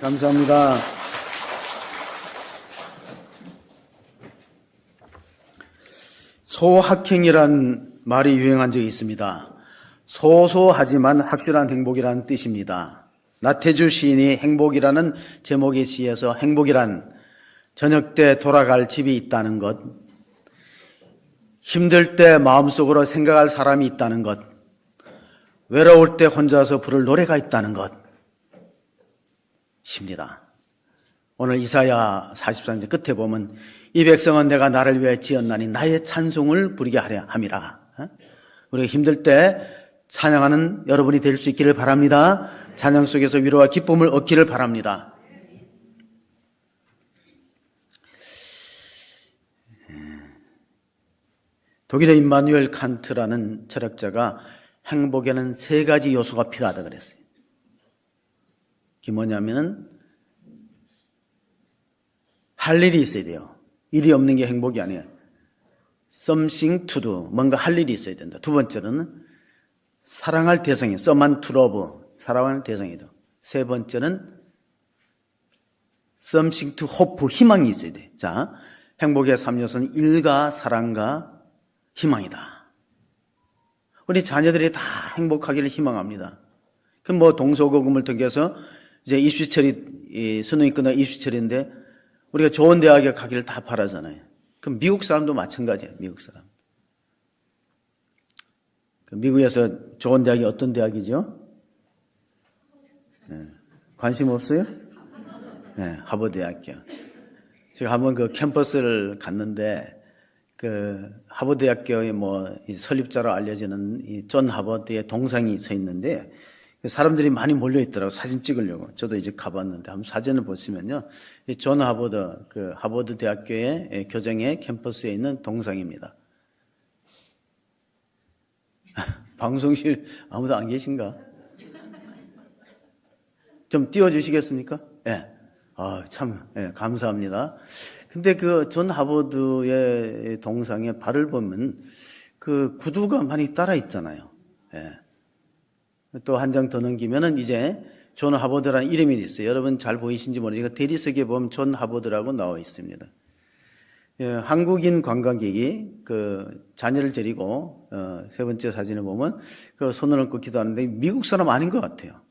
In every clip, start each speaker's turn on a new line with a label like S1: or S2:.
S1: 감사합니다. 소확행이란 말이 유행한 적이 있습니다. 소소하지만 확실한 행복이라는 뜻입니다. 나태주 시인이 행복이라는 제목의 시에서 행복이란 저녁 때 돌아갈 집이 있다는 것, 힘들 때 마음속으로 생각할 사람이 있다는 것, 외로울 때 혼자서 부를 노래가 있다는 것입니다. 오늘 이사야 43장 끝에 보면 이 백성은 내가 나를 위해 지었나니 나의 찬송을 부리게 하려 함이라. 우리가 힘들 때 찬양하는 여러분이 될 수 있기를 바랍니다. 찬양 속에서 위로와 기쁨을 얻기를 바랍니다. 독일의 임마누엘 칸트라는 철학자가 행복에는 세 가지 요소가 필요하다 그랬어요. 그게 뭐냐면은 할 일이 있어야 돼요. 일이 없는 게 행복이 아니에요. Something to do. 뭔가 할 일이 있어야 된다. 두 번째는 사랑할 대상이, someone to love. 사랑할 대상이다. 세 번째는 something to hope. 희망이 있어야 돼. 자, 행복의 3요소는 일과 사랑과 희망이다. 우리 자녀들이 다 행복하기를 희망합니다. 그럼 뭐 동서고금을 통해서 이제 입시철이, 수능이 끝나 입시철인데 우리가 좋은 대학에 가기를 다 바라잖아요. 그럼 미국 사람도 마찬가지예요. 미국 사람. 미국에서 좋은 대학이 어떤 대학이죠? 네. 관심 없어요? 네, 하버드 대학교. 제가 한번 그 캠퍼스를 갔는데 그 하버드 대학교의 뭐 설립자로 알려지는 이 존 하버드의 동상이 서 있는데 사람들이 많이 몰려 있더라고. 사진 찍으려고. 저도 이제 가봤는데 한번 사진을 보시면요, 이 존 하버드 그 하버드 대학교의 교정의 캠퍼스에 있는 동상입니다. 방송실 아무도 안 계신가? 좀 띄워주시겠습니까? 예. 네. 참, 예, 감사합니다. 근데 그 존 하버드의 동상에 발을 보면 그 구두가 많이 따라 있잖아요. 예. 또 한 장 더 넘기면은 이제 존 하버드라는 이름이 있어요. 여러분 잘 보이신지 모르지만 대리석에 보면 존 하버드라고 나와 있습니다. 예, 한국인 관광객이 그 자녀를 데리고 세 번째 사진을 보면 그 손을 얹고 기도하는데 미국 사람 아닌 것 같아요.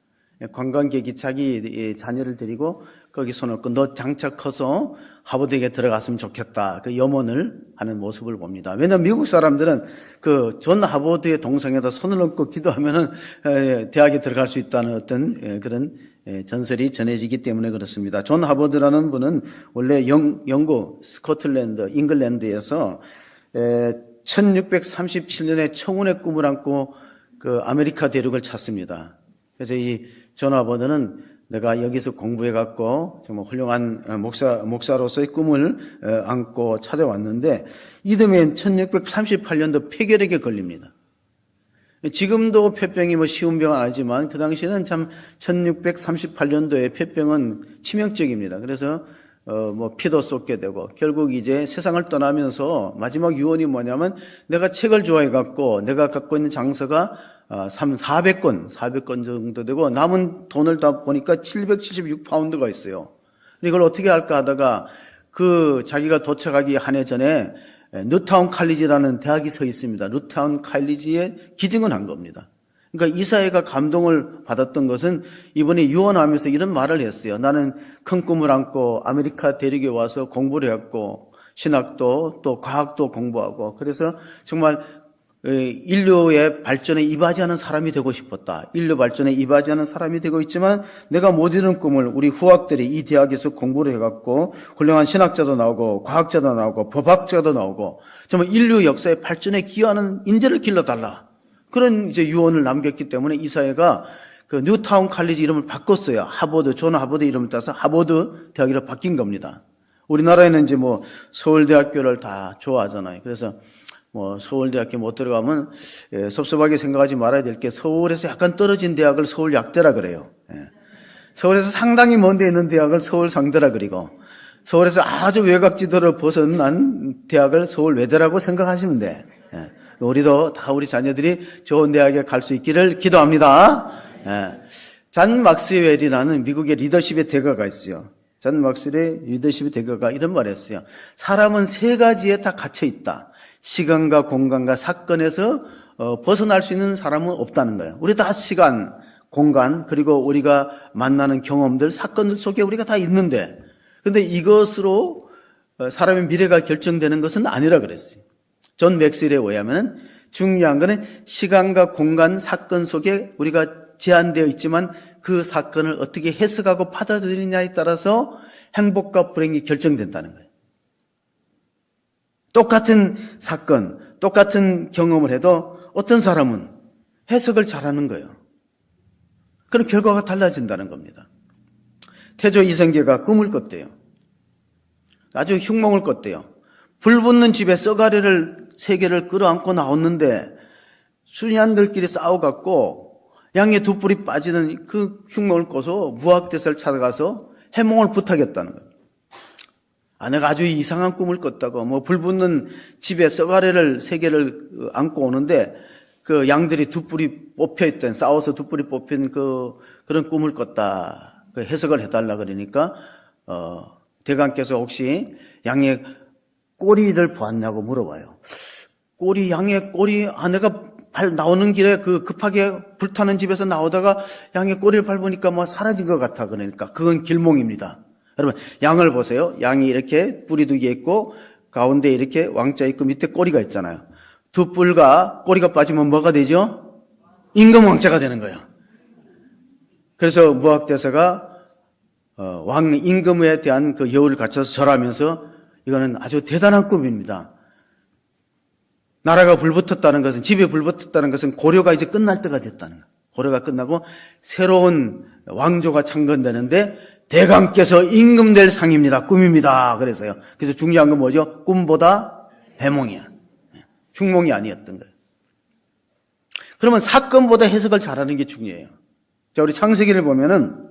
S1: 관광객이 자기 자녀를 데리고 거기 손을 얹고 너 장차 커서 하버드에 들어갔으면 좋겠다. 그 염원을 하는 모습을 봅니다. 왜냐하면 미국 사람들은 그 존 하버드의 동상에다 손을 얹고 기도하면은 대학에 들어갈 수 있다는 어떤 그런 전설이 전해지기 때문에 그렇습니다. 존 하버드라는 분은 원래 영국, 스코틀랜드, 잉글랜드에서 1637년에 청운의 꿈을 안고 그 아메리카 대륙을 찾습니다. 그래서 이 존 하버드는 내가 여기서 공부해갖고 정말 훌륭한 목사로서의 꿈을 안고 찾아왔는데 이듬해 1638년도 폐결핵에 걸립니다. 지금도 폐병이 뭐 쉬운 병은 아니지만 그 당시에는 참 1638년도에 폐병은 치명적입니다. 그래서 뭐 피도 쏟게 되고 결국 이제 세상을 떠나면서 마지막 유언이 뭐냐면 내가 책을 좋아해갖고 내가 갖고 있는 장서가 400권 정도 되고 남은 돈을 다 보니까 776파운드가 있어요. 이걸 어떻게 할까 하다가 그 자기가 도착하기 한 해 전에 뉴타운 칼리지라는 대학이 서 있습니다. 뉴타운 칼리지에 기증을 한 겁니다. 그러니까 이사회가 감동을 받았던 것은 이번에 유언하면서 이런 말을 했어요. 나는 큰 꿈을 안고 아메리카 대륙에 와서 공부를 했고 신학도 또 과학도 공부하고 그래서 정말 인류의 발전에 이바지하는 사람이 되고 싶었다. 인류 발전에 이바지하는 사람이 되고 있지만 내가 못 이룬 꿈을 우리 후학들이 이 대학에서 공부를 해갖고 훌륭한 신학자도 나오고 과학자도 나오고 법학자도 나오고 정말 인류 역사의 발전에 기여하는 인재를 길러달라. 그런 이제 유언을 남겼기 때문에 이 사회가 그 뉴타운 칼리지 이름을 바꿨어요. 하버드, 존 하버드 이름을 따서 하버드 대학으로 바뀐 겁니다. 우리나라에는 이제 뭐 서울대학교를 다 좋아하잖아요. 그래서 뭐 서울대학교 못 들어가면 섭섭하게 생각하지 말아야 될 게 서울에서 약간 떨어진 대학을 서울약대라 그래요. 서울에서 상당히 먼 데 있는 대학을 서울상대라 그리고 서울에서 아주 외곽지도를 벗어난 대학을 서울외대라고 생각하시면 돼. 우리도 다 우리 자녀들이 좋은 대학에 갈 수 있기를 기도합니다. 잔 막스웰이라는 미국의 리더십의 대가가 있어요. 잔 막스웰의 리더십의 대가가 이런 말을 했어요. 사람은 세 가지에 다 갇혀 있다. 시간과 공간과 사건에서 벗어날 수 있는 사람은 없다는 거예요. 우리 다 시간, 공간, 그리고 우리가 만나는 경험들, 사건들 속에 우리가 다 있는데, 근데 이것으로 사람의 미래가 결정되는 것은 아니라 그랬어요. 존 맥스웰에 의하면 중요한 것은 시간과 공간, 사건 속에 우리가 제한되어 있지만 그 사건을 어떻게 해석하고 받아들이냐에 따라서 행복과 불행이 결정된다는 거예요. 똑같은 사건, 똑같은 경험을 해도 어떤 사람은 해석을 잘하는 거예요. 그럼 결과가 달라진다는 겁니다. 태조 이성계가 꿈을 꿨대요. 아주 흉몽을 꿨대요. 불 붙는 집에 쏘가리를 3개를 끌어안고 나왔는데 수녀들끼리 싸워갖고 양의 두 뿔이 빠지는 그 흉몽을 꿔서 무학대사를 찾아가서 해몽을 부탁했다는 거예요. 내가 아주 이상한 꿈을 꿨다고, 불 붙는 집에 쏘가리를 3개를 안고 오는데 그 양들이 두 뿔이 뽑혀있던, 싸워서 두 뿔이 뽑힌 그런 꿈을 꿨다. 그 해석을 해달라 그러니까, 대감께서 혹시 양의 꼬리를 보았냐고 물어봐요. 양의 꼬리, 내가 나오는 길에 급하게 불타는 집에서 나오다가 양의 꼬리를 밟으니까 사라진 것 같아. 그러니까 그건 길몽입니다. 여러분, 양을 보세요. 양이 이렇게 뿔이 2개 있고 가운데 이렇게 왕자 있고 밑에 꼬리가 있잖아요. 두 뿔과 꼬리가 빠지면 뭐가 되죠? 임금왕자가 되는 거예요. 그래서 무학대사가 왕 임금에 대한 그 여우를 갖춰서 절하면서 이거는 아주 대단한 꿈입니다. 나라가 불붙었다는 것은, 집에 불붙었다는 것은 고려가 이제 끝날 때가 됐다는 거예요. 고려가 끝나고 새로운 왕조가 창건되는데 대감께서 임금 될 상입니다. 꿈입니다. 그래서요. 그래서 중요한 건 뭐죠? 꿈보다 해몽이야. 흉몽이 아니었던 거예요. 그러면 사건보다 해석을 잘하는 게 중요해요. 자, 우리 창세기를 보면은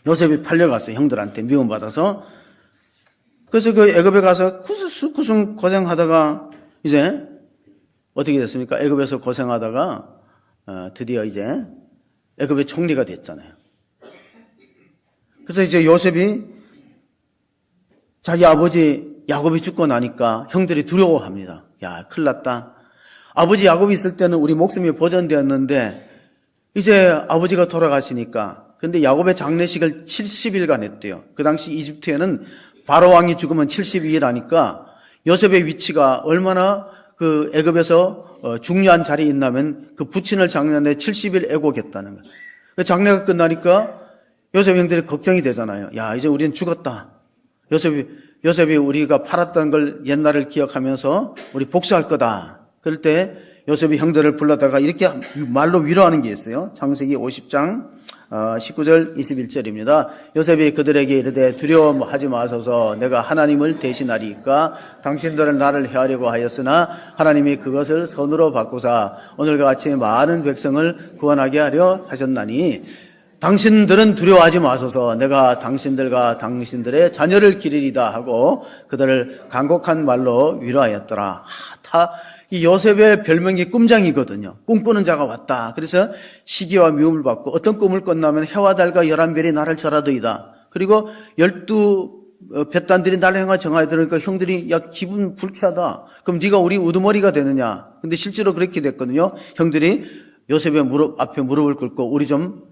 S1: 요셉이 팔려갔어요. 형들한테 미움받아서. 그래서 그 애굽에 가서 구승 고생하다가 이제 어떻게 됐습니까? 애굽에서 고생하다가 드디어 이제 애굽의 총리가 됐잖아요. 그래서 이제 요셉이 자기 아버지 야곱이 죽고 나니까 형들이 두려워합니다. 야, 큰일 났다. 아버지 야곱이 있을 때는 우리 목숨이 보존되었는데 이제 아버지가 돌아가시니까, 근데 야곱의 장례식을 70일간 했대요. 그 당시 이집트에는 바로 왕이 죽으면 72일 하니까 요셉의 위치가 얼마나 그 애굽에서 중요한 자리에 있냐면 그 부친을 장례에 70일 애곡했다는 거예요. 그 장례가 끝나니까 요셉 형들이 걱정이 되잖아요. 야, 이제 우리는 죽었다. 요셉이 우리가 팔았던 걸 옛날을 기억하면서 우리 복수할 거다. 그럴 때 요셉이 형들을 불러다가 이렇게 말로 위로하는 게 있어요. 창세기 50장 19절 21절입니다. 요셉이 그들에게 이르되 두려워하지 마소서, 내가 하나님을 대신하리이까. 당신들은 나를 해하려고 하였으나 하나님이 그것을 선으로 바꾸사 오늘과 같이 많은 백성을 구원하게 하려 하셨나니 당신들은 두려워하지 마소서, 내가 당신들과 당신들의 자녀를 기르리다 하고 그들을 간곡한 말로 위로하였더라. 이 요셉의 별명이 꿈장이거든요. 꿈꾸는 자가 왔다. 그래서 시기와 미움을 받고, 어떤 꿈을 꿨냐면 해와 달과 11별이 나를 절하더이다. 그리고 12 뱃단들이 나를 향하 정하여 들으니까 형들이 야, 기분 불쾌하다. 그럼 네가 우리 우두머리가 되느냐. 근데 실제로 그렇게 됐거든요. 형들이 요셉의 앞에 무릎을 꿇고 우리 좀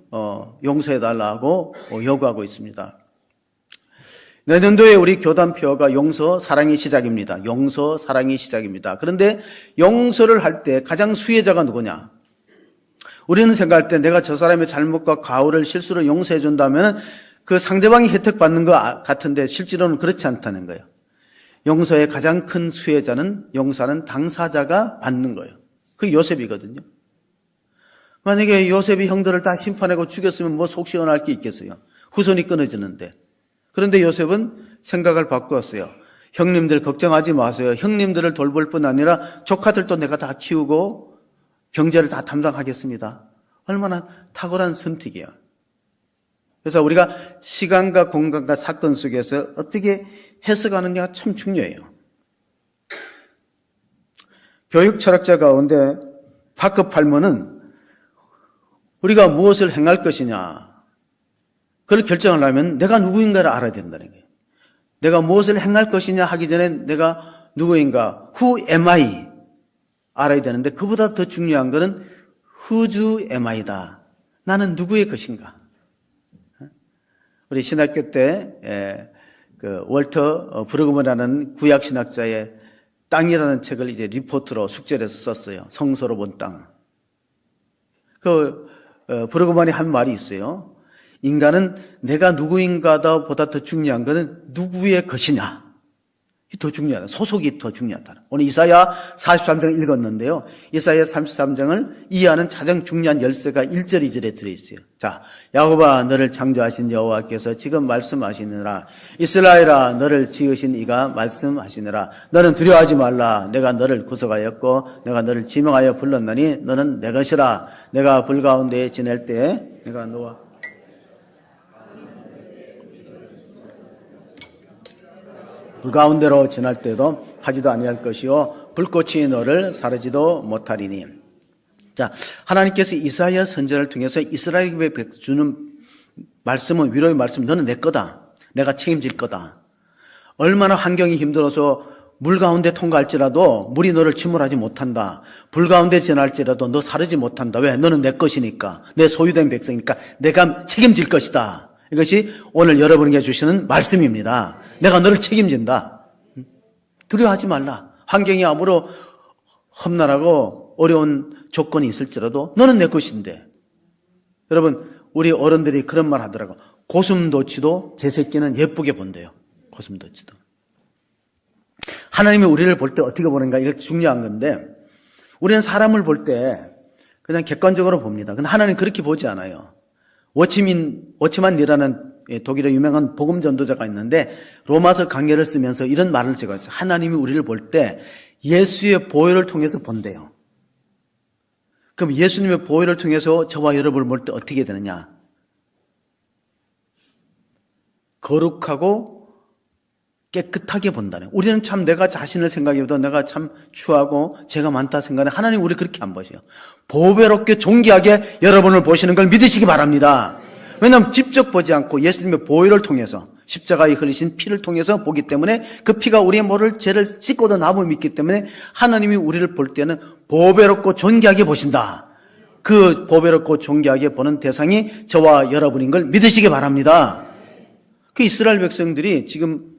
S1: 용서해달라고 요구하고 있습니다. 내년도에 우리 교단표가 용서, 사랑의 시작입니다. 용서, 사랑의 시작입니다. 그런데 용서를 할 때 가장 수혜자가 누구냐? 우리는 생각할 때 내가 저 사람의 잘못과 가오를 실수로 용서해 준다면 그 상대방이 혜택 받는 것 같은데 실제로는 그렇지 않다는 거예요. 용서의 가장 큰 수혜자는, 용서하는 당사자가 받는 거예요. 그게 요셉이거든요. 만약에 요셉이 형들을 다 심판하고 죽였으면 뭐 속 시원할 게 있겠어요. 후손이 끊어지는데. 그런데 요셉은 생각을 바꾸었어요. 형님들 걱정하지 마세요. 형님들을 돌볼 뿐 아니라 조카들도 내가 다 키우고 경제를 다 담당하겠습니다. 얼마나 탁월한 선택이야. 그래서 우리가 시간과 공간과 사건 속에서 어떻게 해석하느냐가 참 중요해요. 교육 철학자 가운데 파크 팔머는 우리가 무엇을 행할 것이냐, 그걸 결정하려면 내가 누구인가를 알아야 된다는 거예요. 내가 무엇을 행할 것이냐 하기 전에 내가 누구인가, who am I 알아야 되는데, 그보다 더 중요한 것은 whose am I다. 나는 누구의 것인가. 우리 신학교 때 월터 브루그먼이라는 구약 신학자의 땅이라는 책을 이제 리포트로 숙제를 해서 썼어요. 성서로 본 땅. 브루그먼이 한 말이 있어요. 인간은 내가 누구인가보다 더 중요한 것은 누구의 것이냐. 더 중요하다. 소속이 더 중요하다. 오늘 이사야 43장 읽었는데요. 이사야 33장을 이해하는 가장 중요한 열쇠가 1절, 2절에 들어있어요. 자, 야곱아 너를 창조하신 여호와께서 지금 말씀하시느라, 이스라엘아 너를 지으신 이가 말씀하시느라, 너는 두려워하지 말라. 내가 너를 구속하였고 내가 너를 지명하여 불렀나니 너는 내 것이라. 내가 불 가운데 지낼 때에 내가 너와 불 가운데로 지날 때도 하지도 아니할 것이요 불꽃이 너를 사르지도 못하리니. 자, 하나님께서 이사야 선지자를 통해서 이스라엘에게 주는 말씀은 위로의 말씀, 너는 내 거다. 내가 책임질 거다. 얼마나 환경이 힘들어서 물 가운데 통과할지라도 물이 너를 침몰하지 못한다. 불 가운데 지날지라도 너 사르지 못한다. 왜? 너는 내 것이니까. 내 소유된 백성이니까 내가 책임질 것이다. 이것이 오늘 여러분에게 주시는 말씀입니다. 내가 너를 책임진다. 두려워하지 말라. 환경이 아무로 험난하고 어려운 조건이 있을지라도 너는 내 것인데. 여러분, 우리 어른들이 그런 말 하더라고. 고슴도치도 제 새끼는 예쁘게 본대요. 고슴도치도. 하나님이 우리를 볼 때 어떻게 보는가, 이게 중요한 건데, 우리는 사람을 볼 때 그냥 객관적으로 봅니다. 근데 하나님은 그렇게 보지 않아요. 워치만이라는 독일의 유명한 복음 전도자가 있는데, 로마서 강해를 쓰면서 이런 말을 적었어요. 하나님이 우리를 볼 때 예수의 보혈을 통해서 본대요. 그럼 예수님의 보혈을 통해서 저와 여러분을 볼 때 어떻게 되느냐? 거룩하고 깨끗하게 본다네. 우리는 참 내가 자신을 생각해도 내가 참 추하고 죄가 많다 생각하는데, 하나님 우리 그렇게 안 보세요. 보배롭게 존귀하게 여러분을 보시는 걸 믿으시기 바랍니다. 왜냐하면 직접 보지 않고 예수님의 보혈을 통해서, 십자가에 흘리신 피를 통해서 보기 때문에, 그 피가 우리의 모를 죄를 씻고도 남음이 있기 때문에 하나님이 우리를 볼 때는 보배롭고 존귀하게 보신다. 그 보배롭고 존귀하게 보는 대상이 저와 여러분인 걸 믿으시기 바랍니다. 그 이스라엘 백성들이 지금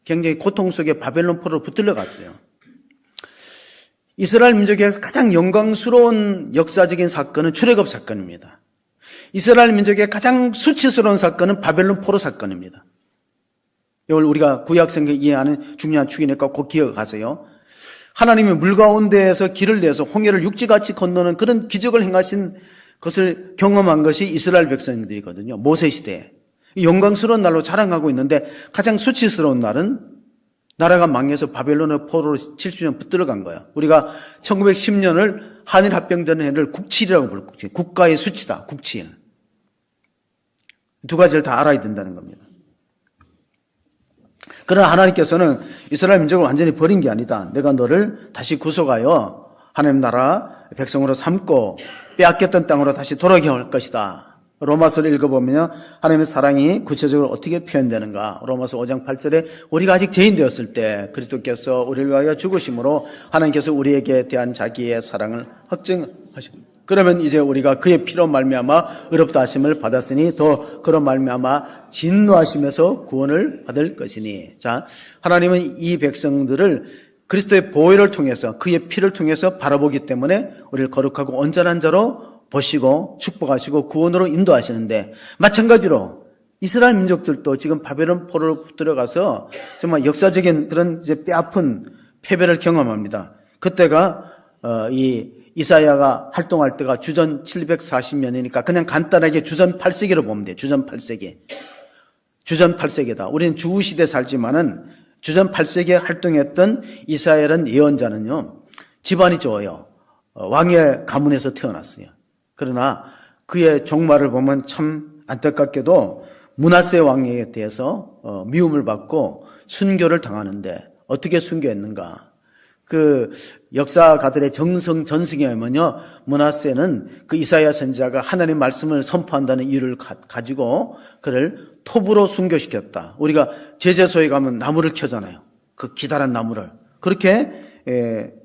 S1: 굉장히 고통 속에 바벨론 포로로 붙들려 갔어요. 이스라엘 민족의 가장 영광스러운 역사적인 사건은 출애굽 사건입니다. 이스라엘 민족의 가장 수치스러운 사건은 바벨론 포로 사건입니다. 이걸 우리가 구약성경 이해하는 중요한 축이니까 꼭 기억하세요. 하나님이 물 가운데에서 길을 내서 홍해를 육지같이 건너는 그런 기적을 행하신 것을 경험한 것이 이스라엘 백성들이거든요. 모세 시대에. 영광스러운 날로 자랑하고 있는데, 가장 수치스러운 날은 나라가 망해서 바벨론의 포로로 70년 붙들어간 거야. 우리가 1910년을 한일합병되는 해를 국치일이라고 부르고, 국가의 수치다, 국치일. 두 가지를 다 알아야 된다는 겁니다. 그러나 하나님께서는 이스라엘 민족을 완전히 버린 게 아니다. 내가 너를 다시 구속하여 하나님 나라 백성으로 삼고 빼앗겼던 땅으로 다시 돌아오게 할 것이다. 로마서를 읽어보면 하나님의 사랑이 구체적으로 어떻게 표현되는가. 로마서 5장 8절에 우리가 아직 죄인 되었을 때 그리스도께서 우리를 위하여 죽으심으로 하나님께서 우리에게 대한 자기의 사랑을 확증하십니다. 그러면 이제 우리가 그의 피로 말미암아 의롭다 하심을 받았으니 더 그로 말미암아 진노하심에서 구원을 받을 것이니. 자, 하나님은 이 백성들을 그리스도의 보혈을 통해서, 그의 피를 통해서 바라보기 때문에 우리를 거룩하고 온전한 자로 보시고 축복하시고 구원으로 인도하시는데, 마찬가지로 이스라엘 민족들도 지금 바벨론 포로로 들어가서 정말 역사적인 그런 이제 뼈아픈 패배를 경험합니다. 그때가 이 이사야가 활동할 때가 주전 740년이니까 그냥 간단하게 주전 8세기로 보면 돼요. 주전 8세기. 주전 8세기다. 우리는 주후시대 살지만은 주전 8세기에 활동했던 이사야라는 예언자는요, 집안이 좋아요. 왕의 가문에서 태어났어요. 그러나 그의 종말을 보면 참 안타깝게도 므낫세 왕에 대해서 미움을 받고 순교를 당하는데, 어떻게 순교했는가? 그 역사가들의 전승에 하면요, 므낫세는 그 이사야 선지자가 하나님 말씀을 선포한다는 이유를 가지고 그를 톱으로 순교시켰다. 우리가 제재소에 가면 나무를 켜잖아요. 그 기다란 나무를. 그렇게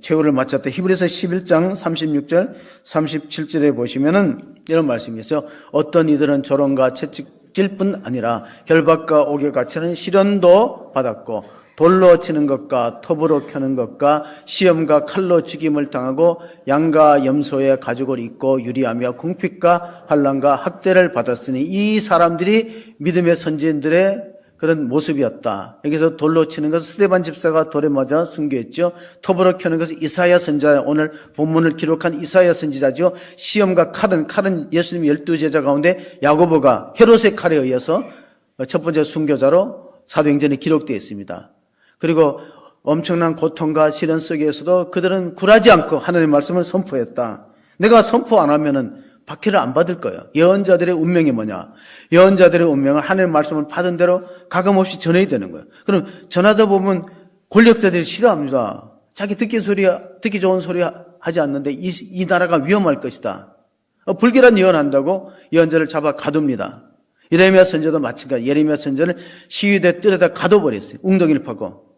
S1: 최후를 마쳤다. 히브리서 11장 36절 37절에 보시면은 이런 말씀이 있어요. 어떤 이들은 조롱과 채찍질 뿐 아니라 결박과 옥에 갇히는 시련도 받았고 돌로 치는 것과 톱으로 켜는 것과 시험과 칼로 죽임을 당하고 양과 염소의 가죽을 입고 유리하며 궁핍과 환난과 학대를 받았으니 이 사람들이 믿음의 선지자들의 그런 모습이었다. 여기서 돌로 치는 것은 스데반 집사가 돌에 맞아 순교했죠. 톱으로 켜는 것은 이사야 선지자, 오늘 본문을 기록한 이사야 선지자죠. 시험과 칼은 예수님 12제자 가운데 야고보가 헤롯의 칼에 의해서 첫 번째 순교자로 사도행전에 기록되어 있습니다. 그리고 엄청난 고통과 시련 속에서도 그들은 굴하지 않고 하나님의 말씀을 선포했다. 내가 선포 안 하면은 박해를 안 받을 거예요. 예언자들의 운명이 뭐냐? 예언자들의 운명은 하나님의 말씀을 받은 대로 가감없이 전해야 되는 거예요. 그럼 전하다 보면 권력자들이 싫어합니다. 자기 듣기 좋은 소리 하지 않는데 이 나라가 위험할 것이다. 불길한 예언한다고 예언자를 잡아 가둡니다. 예레미야 선지자도 마찬가지. 예레미야 선지자를 시위대 뜰에다 가둬버렸어요. 웅덩이를 파고.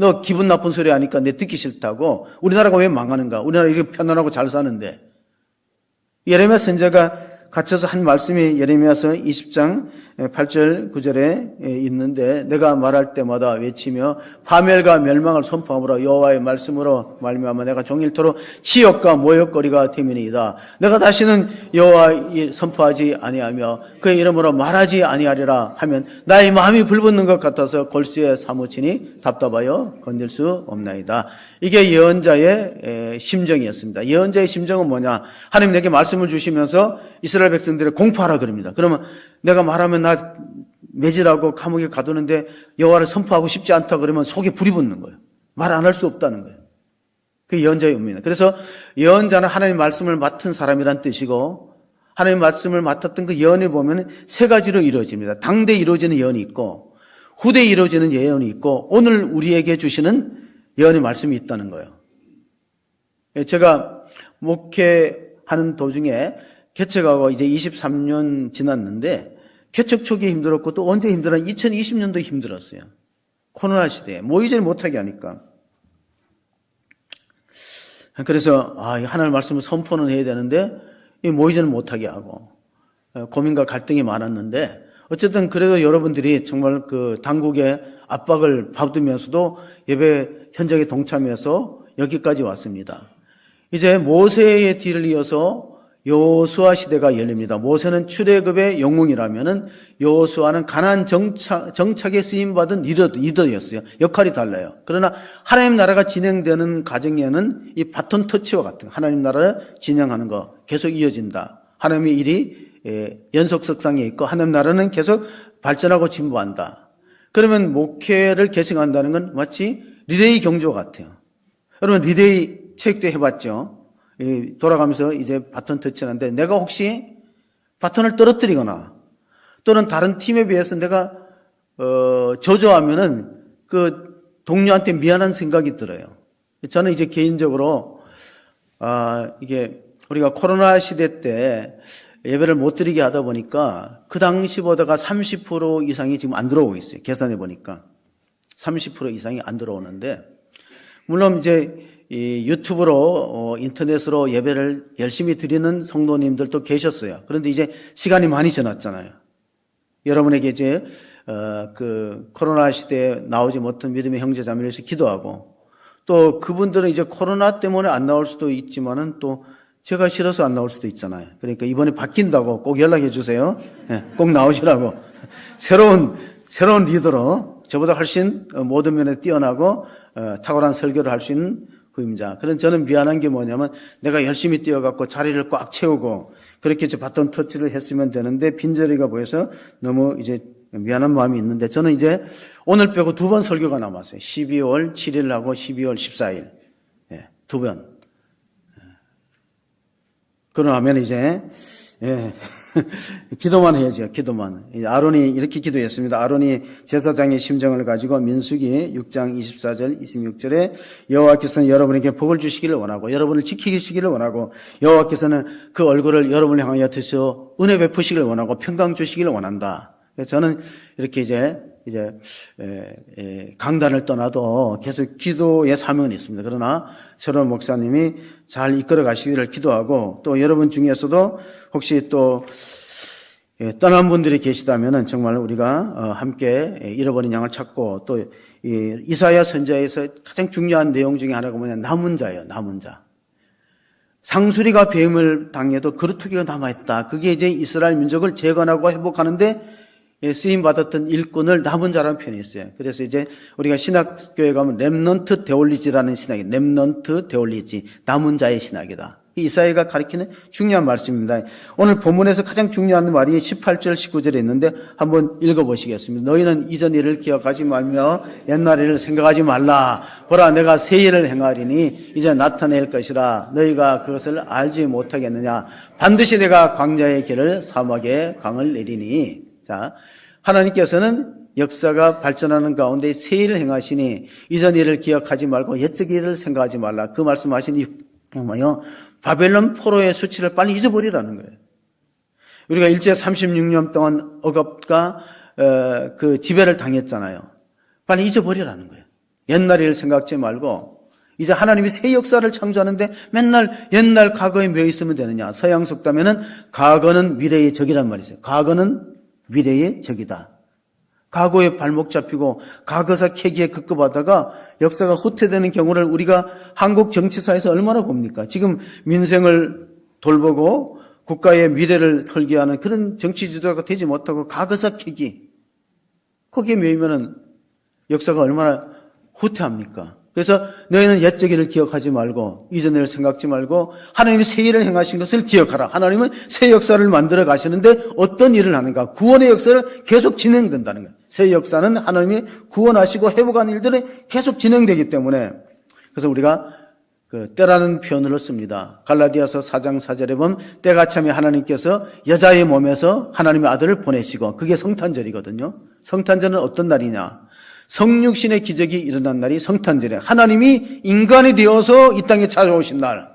S1: 너 기분 나쁜 소리 하니까 내 듣기 싫다고. 우리나라가 왜 망하는가? 우리나라 이렇게 편안하고 잘 사는데. 예레미야 선지자가 갇혀서 한 말씀이 예레미야서 20장 8절 9절에 있는데 내가 말할 때마다 외치며 파멸과 멸망을 선포함으로 여호와의 말씀으로 말미암아 내가 종일토록 치욕과 모욕거리가 되미니이다. 내가 다시는 여호와 선포하지 아니하며 그의 이름으로 말하지 아니하리라 하면 나의 마음이 불붙는 것 같아서 골수에 사무치니 답답하여 건들 수 없나이다. 이게 예언자의 심정이었습니다. 예언자의 심정은 뭐냐? 하나님 내게 말씀을 주시면서 이스라엘 백성들을 공포하라 그럽니다. 그러면 내가 말하면 나 매질하고 감옥에 가두는데 여호와를 선포하고 싶지 않다 그러면 속에 불이 붙는 거예요. 말 안 할 수 없다는 거예요. 그게 예언자의 의미입니다. 그래서 예언자는 하나님의 말씀을 맡은 사람이란 뜻이고 하나님의 말씀을 맡았던 그 예언을 보면 세 가지로 이루어집니다. 당대 이루어지는 예언이 있고 후대 이루어지는 예언이 있고 오늘 우리에게 주시는 예언의 말씀이 있다는 거예요. 제가 목회하는 도중에 개척하고 이제 23년 지났는데 개척 초기에 힘들었고 또 언제 힘들었냐? 2020년도 힘들었어요. 코로나 시대에 모이질 못하게 하니까. 그래서 하나님 말씀을 선포는 해야 되는데 모이지는 못하게 하고 고민과 갈등이 많았는데 어쨌든 그래도 여러분들이 정말 그 당국의 압박을 받으면서도 예배 현장에 동참해서 여기까지 왔습니다. 이제 모세의 뒤를 이어서 여호수아 시대가 열립니다. 모세는 출애굽의 영웅이라면은 여호수아는 가나안 정착에 쓰임 받은 리더였어요. 역할이 달라요. 그러나 하나님 나라가 진행되는 과정에는 이 바톤 터치와 같은 하나님 나라를 진행하는 거 계속 이어진다. 하나님의 일이 연속석상에 있고 하나님 나라는 계속 발전하고 진보한다. 그러면 목회를 계승한다는 건 마치 리레이 경주와 같아요. 여러분 리레이 체육도 해봤죠. 돌아가면서 이제 바톤 터치하는데 내가 혹시 바톤을 떨어뜨리거나 또는 다른 팀에 비해서 내가 저조하면은 그 동료한테 미안한 생각이 들어요. 저는 이제 개인적으로 이게 우리가 코로나 시대 때 예배를 못 드리게 하다 보니까 그 당시보다가 30% 이상이 지금 안 들어오고 있어요. 계산해 보니까 30% 이상이 안 들어오는데 물론 이제 이 유튜브로 인터넷으로 예배를 열심히 드리는 성도님들도 계셨어요. 그런데 이제 시간이 많이 지났잖아요. 여러분에게 이제 그 코로나 시대에 나오지 못한 믿음의 형제자매를 위해서 기도하고 또 그분들은 이제 코로나 때문에 안 나올 수도 있지만은 또 제가 싫어서 안 나올 수도 있잖아요. 그러니까 이번에 바뀐다고 꼭 연락해 주세요. 꼭 나오시라고. 새로운 리더로 저보다 훨씬 모든 면에 뛰어나고 탁월한 설교를 할 수 있는 후임자. 그런 저는 미안한 게 뭐냐면 내가 열심히 뛰어갖고 자리를 꽉 채우고 그렇게 이제 바톤 터치를 했으면 되는데 빈자리가 보여서 너무 이제 미안한 마음이 있는데 저는 이제 오늘 빼고 2번 설교가 남았어요. 12월 7일하고 12월 14일. 2번. 그러면 이제 예. 기도만 해야죠. 기도만. 아론이 이렇게 기도했습니다. 아론이 제사장의 심정을 가지고 민수기 6장 24절 26절에 여호와께서는 여러분에게 복을 주시기를 원하고 여러분을 지키시기를 원하고 여호와께서는 그 얼굴을 여러분을 향하여 드셔 은혜 베푸시기를 원하고 평강 주시기를 원한다. 그래서 저는 이렇게 이제 강단을 떠나도 계속 기도의 사명은 있습니다. 그러나 새로운 목사님이 잘 이끌어 가시기를 기도하고 또 여러분 중에서도 혹시 또 떠난 분들이 계시다면은 정말 우리가 함께 잃어버린 양을 찾고 또 이사야 선지자에서 가장 중요한 내용 중에 하나가 뭐냐 남은 자예요. 남은 자. 상수리가 배임을 당해도 그루터기가 남아있다. 그게 이제 이스라엘 민족을 재건하고 회복하는데 쓰임 받았던 일꾼을 남은 자라는 표현이 있어요. 그래서 이제 우리가 신학교에 가면 렘넌트 데올리지라는 신학이 렘넌트 데올리지 남은 자의 신학이다. 이사야가 가리키는 중요한 말씀입니다. 오늘 본문에서 가장 중요한 말이 18절 19절에 있는데 한번 읽어보시겠습니다. 너희는 이전 일을 기억하지 말며 옛날 일을 생각하지 말라. 보라 내가 새 일을 행하리니 이제 나타낼 것이라. 너희가 그것을 알지 못하겠느냐. 반드시 내가 광야의 길을 사막에 강을 내리니. 자, 하나님께서는 역사가 발전하는 가운데 새 일을 행하시니 이전 일을 기억하지 말고 옛적 일을 생각하지 말라. 그 말씀하신 뭐요? 바벨론 포로의 수치를 빨리 잊어버리라는 거예요. 우리가 일제 36년 동안 억압과 그 지배를 당했잖아요. 빨리 잊어버리라는 거예요. 옛날 일을 생각하지 말고 이제 하나님이 새 역사를 창조하는데 맨날 옛날 과거에 며 있으면 되느냐. 서양 속담에는 과거는 미래의 적이란 말이 있어요. 과거는 미래의 적이다. 과거에 발목 잡히고 과거사 캐기에 급급하다가 역사가 후퇴되는 경우를 우리가 한국 정치사에서 얼마나 봅니까? 지금 민생을 돌보고 국가의 미래를 설계하는 그런 정치 지도자가 되지 못하고 과거사 캐기 거기에 매이면은 역사가 얼마나 후퇴합니까? 그래서 너희는 옛적 일을 기억하지 말고 이전 일을 생각지 말고 하나님이 새 일을 행하신 것을 기억하라. 하나님은 새 역사를 만들어 가시는데 어떤 일을 하는가? 구원의 역사를 계속 진행된다는 거예요. 새 역사는 하나님이 구원하시고 회복한 일들이 계속 진행되기 때문에 그래서 우리가 그 때라는 표현을 씁니다. 갈라디아서 4장 4절에 보면 때가 참에 하나님께서 여자의 몸에서 하나님의 아들을 보내시고 그게 성탄절이거든요. 성탄절은 어떤 날이냐? 성육신의 기적이 일어난 날이 성탄절이에요. 하나님이 인간이 되어서 이 땅에 찾아오신 날.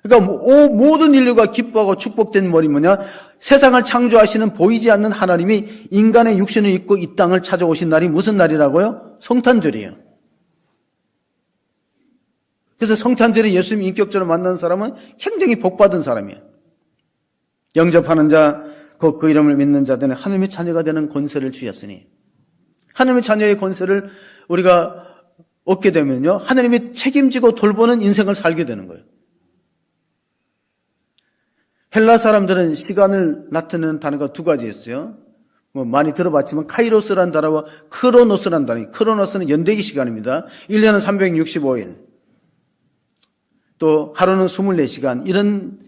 S1: 그러니까 모든 인류가 기뻐하고 축복된 말이 뭐냐? 세상을 창조하시는 보이지 않는 하나님이 인간의 육신을 입고 이 땅을 찾아오신 날이 무슨 날이라고요? 성탄절이에요. 그래서 성탄절에 예수님 인격적으로 만난 사람은 굉장히 복받은 사람이에요. 영접하는 자, 그 이름을 믿는 자들은 하나님의 자녀가 되는 권세를 주셨으니 하나님의 자녀의 권세를 우리가 얻게 되면요. 하나님이 책임지고 돌보는 인생을 살게 되는 거예요. 헬라 사람들은 시간을 나타내는 단어가 두 가지 있어요. 많이 들어봤지만 카이로스라는 단어와 크로노스라는 단어. 크로노스는 연대기 시간입니다. 1년은 365일. 또 하루는 24시간. 이런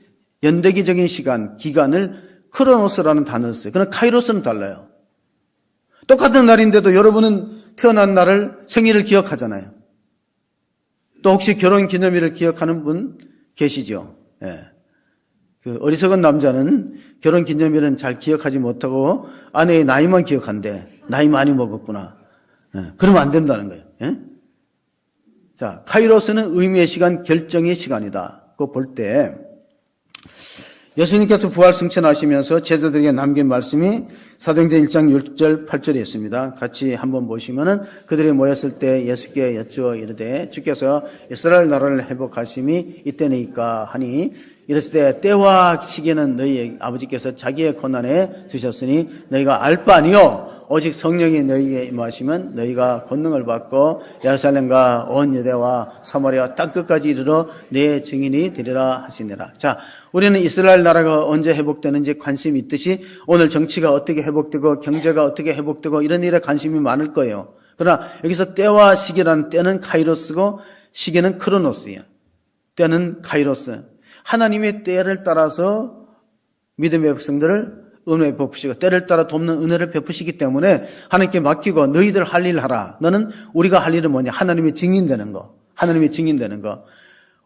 S1: 연대기적인 시간, 기간을 크로노스라는 단어를 써요. 그러나 카이로스는 달라요. 똑같은 날인데도 여러분은 태어난 날을 생일을 기억하잖아요. 또 혹시 결혼 기념일을 기억하는 분 계시죠? 예. 그 어리석은 남자는 결혼 기념일은 잘 기억하지 못하고 아내의 나이만 기억한대. 나이 많이 먹었구나. 예. 그러면 안 된다는 거예요. 예? 자, 카이로스는 의미의 시간, 결정의 시간이다. 그거 볼 때 예수님께서 부활 승천하시면서 제자들에게 남긴 말씀이 사도행전 1장 6절 8절에 있습니다. 같이 한번 보시면은 그들이 모였을 때 예수께 여쭈어 이르되 주께서 이스라엘 나라를 회복하심이 이때니까 하니 이랬을 때 때와 시기는 너희 아버지께서 자기의 권한에 두셨으니 너희가 알 바 아니요 오직 성령이 너희에게 임하시면 너희가 권능을 받고 예루살렘과 온 유대와 사마리아 땅끝까지 이르러 내 증인이 되리라 하시니라. 자, 우리는 이스라엘 나라가 언제 회복되는지 관심이 있듯이 오늘 정치가 어떻게 회복되고 경제가 어떻게 회복되고 이런 일에 관심이 많을 거예요. 그러나 여기서 때와 시기라는 때는 카이로스고 시기는 크로노스예요. 때는 카이로스. 하나님의 때를 따라서 믿음의 백성들을 은혜 베푸시고 때를 따라 돕는 은혜를 베푸시기 때문에 하나님께 맡기고 너희들 할 일 하라. 너는 우리가 할 일은 뭐냐? 하나님의 증인되는 거. 하나님의 증인되는 거.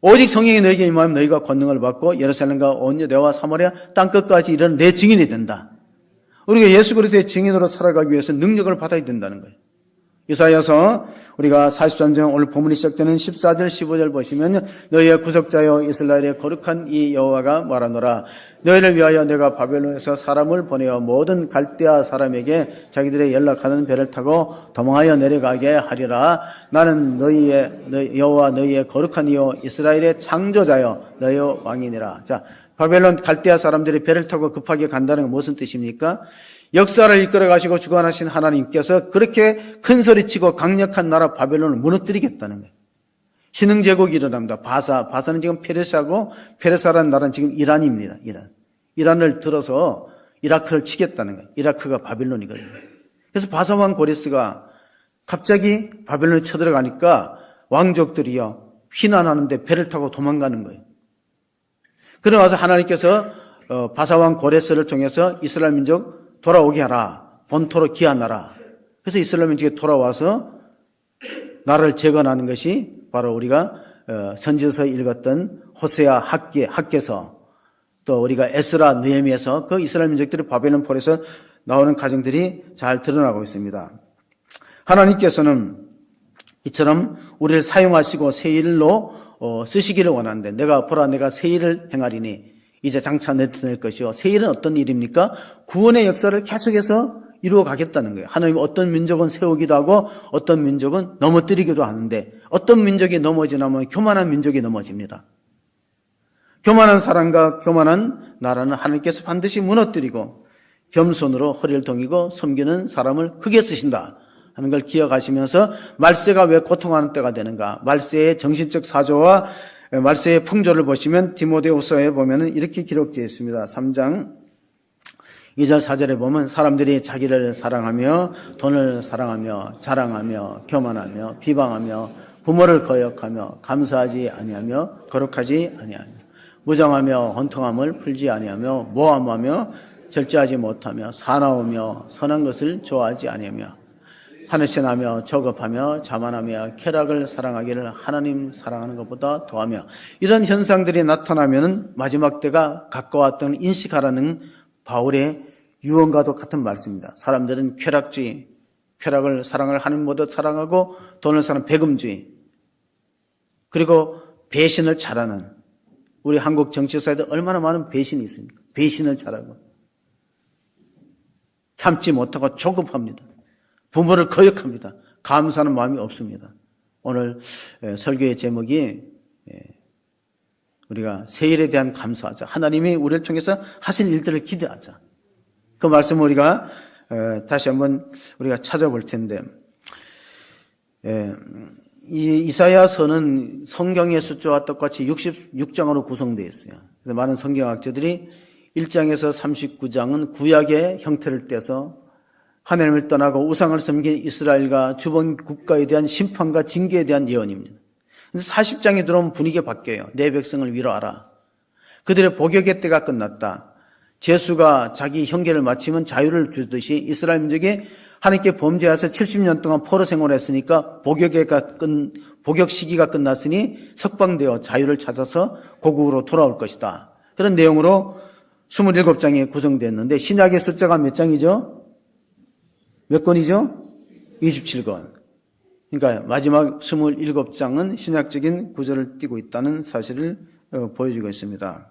S1: 오직 성령이 너에게 임하면 너희가 권능을 받고 예루살렘과 온 유대와 사마리아 땅끝까지 이르는 내 증인이 된다. 우리가 예수 그리스도의 증인으로 살아가기 위해서 능력을 받아야 된다는 거예요. 이사야서 우리가 43장 오늘 본문이 시작되는 14절 15절 보시면 너희의 구속자여 이스라엘의 거룩한 이 여호와가 말하노라. 너희를 위하여 내가 바벨론에서 사람을 보내어 모든 갈대아 사람에게 자기들의 연락하는 배를 타고 도망하여 내려가게 하리라. 나는 너희 여호와 너희의 거룩한 이요 이스라엘의 창조자여 너희의 왕이니라. 자, 바벨론 갈대아 사람들이 배를 타고 급하게 간다는 건 무슨 뜻입니까? 역사를 이끌어 가시고 주관하신 하나님께서 그렇게 큰 소리치고 강력한 나라 바벨론을 무너뜨리겠다는 거예요. 신흥제국이 일어납니다. 바사는 지금 페르시아고 페르시아라는 나라는 지금 이란입니다. 이란을 들어서 이라크를 치겠다는 거예요. 이라크가 바벨론이거든요. 그래서 바사왕 고레스가 갑자기 바벨론에 쳐들어가니까 왕족들이요 피난하는데 배를 타고 도망가는 거예요. 그러나서 하나님께서 바사왕 고레스를 통해서 이스라엘 민족 돌아오게 하라. 본토로 귀환하라. 그래서 이스라엘 민족이 돌아와서 나라를 재건하는 것이 바로 우리가 선지서에 읽었던 호세아 학개서 또 우리가 에스라 느헤미야에서 그 이스라엘 민족들이 바벨론 폴에서 나오는 과정들이 잘 드러나고 있습니다. 하나님께서는 이처럼 우리를 사용하시고 새 일로 쓰시기를 원하는데 내가 새 일을 행하리니 이제 장차 나타낼 것이요. 새 일은 어떤 일입니까? 구원의 역사를 계속해서 이루어 가겠다는 거예요. 하나님 어떤 민족은 세우기도 하고 어떤 민족은 넘어뜨리기도 하는데 어떤 민족이 넘어지냐면 교만한 민족이 넘어집니다. 교만한 사람과 교만한 나라는 하나님께서 반드시 무너뜨리고 겸손으로 허리를 동이고 섬기는 사람을 크게 쓰신다 하는 걸 기억하시면서 말세가 왜 고통하는 때가 되는가? 말세의 정신적 사조와 말세의 풍조를 보시면 디모데후서에 보면은 이렇게 기록되어 있습니다. 3장 2절 4절에 보면 사람들이 자기를 사랑하며 돈을 사랑하며 자랑하며 교만하며 비방하며 부모를 거역하며 감사하지 아니하며 거룩하지 아니하며 무정하며 헌통함을 풀지 아니하며 모함하며 절제하지 못하며 사나우며 선한 것을 좋아하지 아니하며 하늘신하며 저급하며 자만하며 쾌락을 사랑하기를 하나님 사랑하는 것보다 더하며 이런 현상들이 나타나면 마지막 때가 가까웠던 인식하라는 바울의 유언과도 같은 말씀입니다. 사람들은 쾌락주의, 쾌락을 사랑을 하나님보다 사랑하고 돈을 사랑하는 배금주의, 그리고 배신을 잘하는 우리 한국 정치사에도 얼마나 많은 배신이 있습니까? 배신을 잘하고 참지 못하고 조급합니다. 부모를 거역합니다. 감사하는 마음이 없습니다. 오늘 설교의 제목이 우리가 새 일에 대한 감사하자. 하나님이 우리를 통해서 하신 일들을 기대하자. 그 말씀을 우리가 다시 한번 우리가 찾아볼 텐데 이 이사야서는 성경의 숫자와 똑같이 66장으로 구성되어 있어요. 그래서 많은 성경학자들이 1장에서 39장은 구약의 형태를 떼서 하나님을 떠나고 우상을 섬긴 이스라엘과 주변 국가에 대한 심판과 징계에 대한 예언입니다. 그런데 40장에 들어오면 분위기가 바뀌어요. 내 백성을 위로하라. 그들의 복역의 때가 끝났다. 제수가 자기 형계를 마치면 자유를 주듯이 이스라엘 민족이 하나님께 범죄해서 70년 동안 포로 생활했으니까 복역 시기가 끝났으니 석방되어 자유를 찾아서 고국으로 돌아올 것이다. 그런 내용으로 27장이 구성됐는데 신약의 숫자가 몇 장이죠? 몇 권이죠? 27권. 그러니까 마지막 27장은 신약적인 구절을 띠고 있다는 사실을 보여주고 있습니다.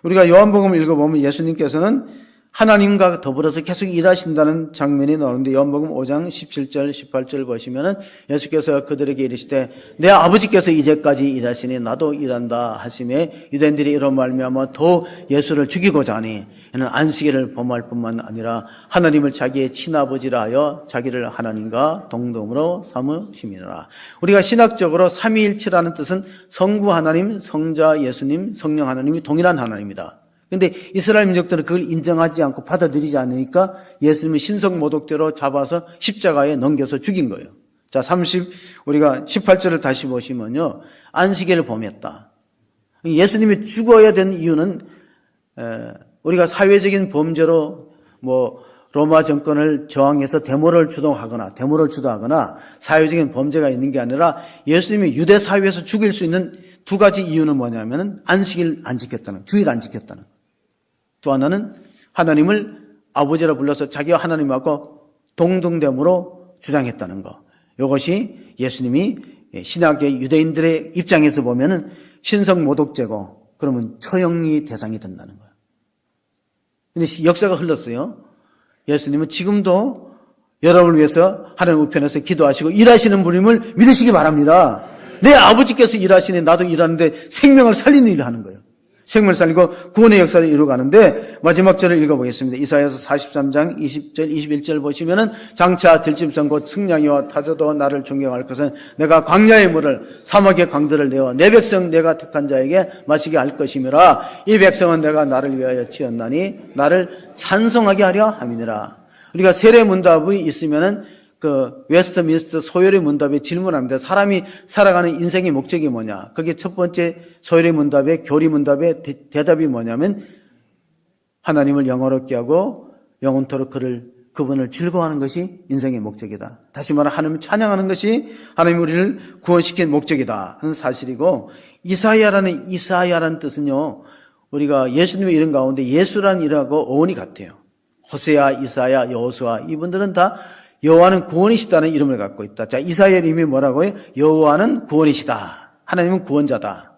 S1: 우리가 요한복음을 읽어보면 예수님께서는 하나님과 더불어서 계속 일하신다는 장면이 나오는데 요한복음 5장 17절 18절 보시면은 예수께서 그들에게 이르시되 내 아버지께서 이제까지 일하시니 나도 일한다 하시매 유대인들이 이런 말미암아 더 예수를 죽이고자 하니 이는 안식일을 범할 뿐만 아니라 하나님을 자기의 친아버지라 하여 자기를 하나님과 동등으로 삼으심이라. 우리가 신학적으로 삼위일체라는 뜻은 성부 하나님, 성자 예수님, 성령 하나님이 동일한 하나님이다. 근데 이스라엘 민족들은 그걸 인정하지 않고 받아들이지 않으니까 예수님이 신성모독대로 잡아서 십자가에 넘겨서 죽인 거예요. 자, 우리가 18절을 다시 보시면요. 안식일을 범했다. 예수님이 죽어야 되는 이유는 우리가 사회적인 범죄로 로마 정권을 저항해서 데모를 주도하거나 사회적인 범죄가 있는 게 아니라 예수님이 유대 사회에서 죽일 수 있는 두 가지 이유는 뭐냐면 안식일 안 지켰다는, 주일 안 지켰다는. 또 하나는 하나님을 아버지라 불러서 자기가 하나님하고 동등됨으로 주장했다는 거. 이것이 예수님이 신약의 유대인들의 입장에서 보면은 신성 모독죄고 그러면 처형이 대상이 된다는 거예요. 근데 역사가 흘렀어요. 예수님은 지금도 여러분을 위해서 하나님 우편에서 기도하시고 일하시는 분임을 믿으시기 바랍니다. 내 아버지께서 일하시니 나도 일하는데 생명을 살리는 일을 하는 거예요. 생명을 살리고 구원의 역사를 이루어가는데 마지막 절을 읽어보겠습니다. 이사야서 43장 20절 21절 보시면은 장차 들짐승 곧 승냥이와 타조도 나를 존경할 것은 내가 광야의 물을 사막의 강들을 내어 내 백성 내가 택한 자에게 마시게 할 것이므라. 이 백성은 내가 나를 위하여 지었나니 나를 찬송하게 하려 함이니라. 우리가 세례 문답이 있으면은 그 웨스트민스터 소요리 문답에 질문합니다. 사람이 살아가는 인생의 목적이 뭐냐? 그게 첫 번째 소요리 문답의 교리 문답의 대답이 뭐냐면 하나님을 영화롭게 하고 영원토록 그분을 즐거워하는 것이 인생의 목적이다. 다시 말해 하나님을 찬양하는 것이 하나님이 우리를 구원시킨 목적이다 하는 사실이고, 이사야라는 뜻은요, 우리가 예수님의 이름 가운데 예수라는 이름하고 어원이 같아요. 호세아, 이사야, 여호수아 이분들은 다 여호와는 구원이시다는 이름을 갖고 있다. 자, 이사야의 이름이 뭐라고요? 여호와는 구원이시다. 하나님은 구원자다.